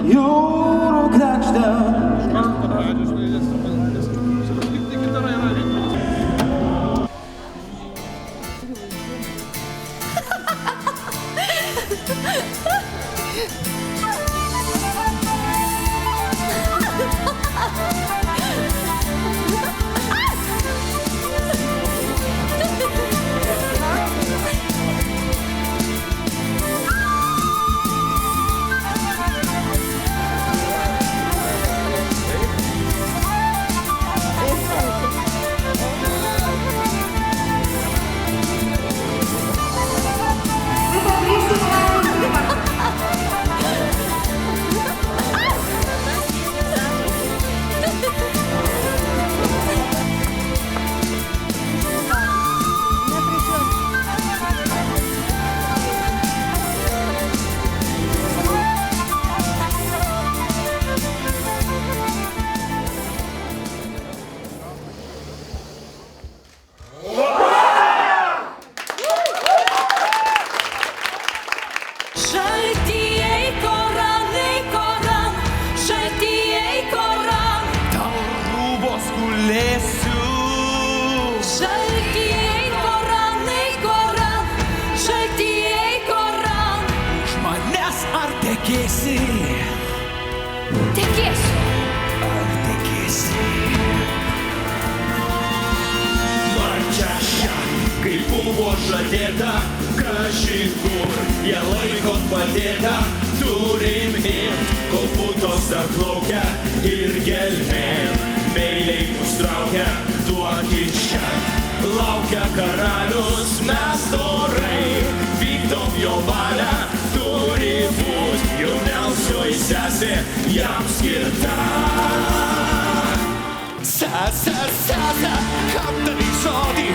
jūrų kregždė. Tekėsiu. Ar tekėsi? Marčiaša, kaip buvo žadėta, kažin kur jie laikot padėta, turim imt, kol putos dar plaukia ir gelmėm meiliai mus traukia, duokit čia, laukia karalius, mes dorai, vykdom jo valią, turi būt jauniausioji sesė jam skirta. Sesė, sesė, kam davai žodį?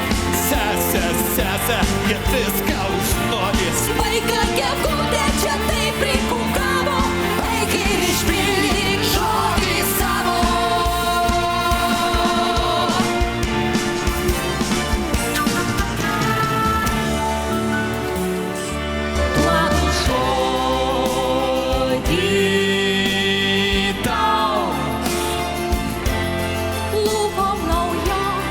Sesė, sesė, jie viską užnuodys. Vaiką kepkutė čia taip prikukavo, eik ir išpildyk žodį savo. Duodu žodį tau, lūpom naujom,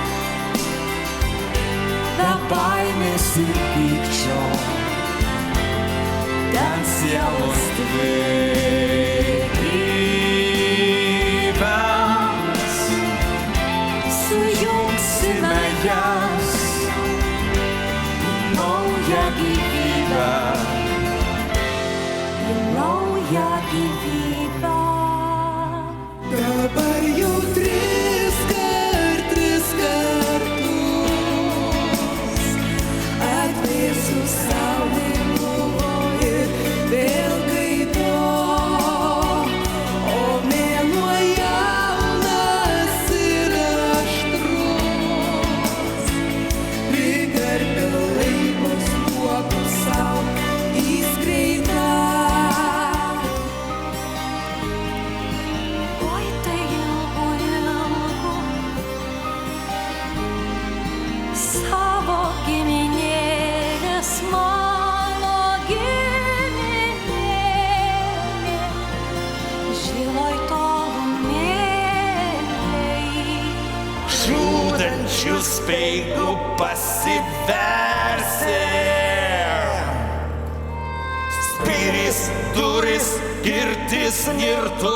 be baimės ir pykčio, ten sielos gyvens, sujungsime jas į naują gyvybę, į naują gyvybę. Dabar jau tris kartus atvėsiu saulė buvo ir vėl gaito, o mėnuo jaunas ir aštrus, prikarpiau laivos luopo sau įskreitą. Oi, tai ilgu, ilgu, savo giminėlės, mano giminėlė, žiloj tolumėlėj. Žūdančių speigų pasiversi, spyris, duris, kirtis, nirtos.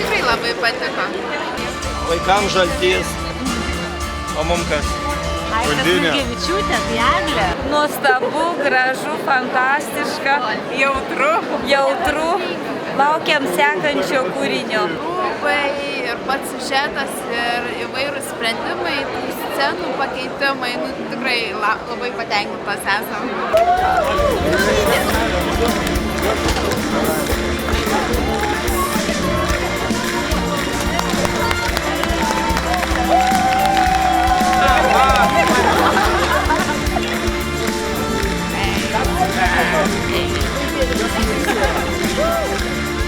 Tikrai labai patiko. Vaikams žaltys, o mum kas? Aistė Undinė. Smilgevičiūtė, tai Eglė. Nuostabu, gražu, fantastiška, jautru. Laukiam sekančio kūrinio. Rūbai ir pats siužetas ir įvairūs sprendimai, tų scenų pakeitimai, tikrai labai patenkintos esam.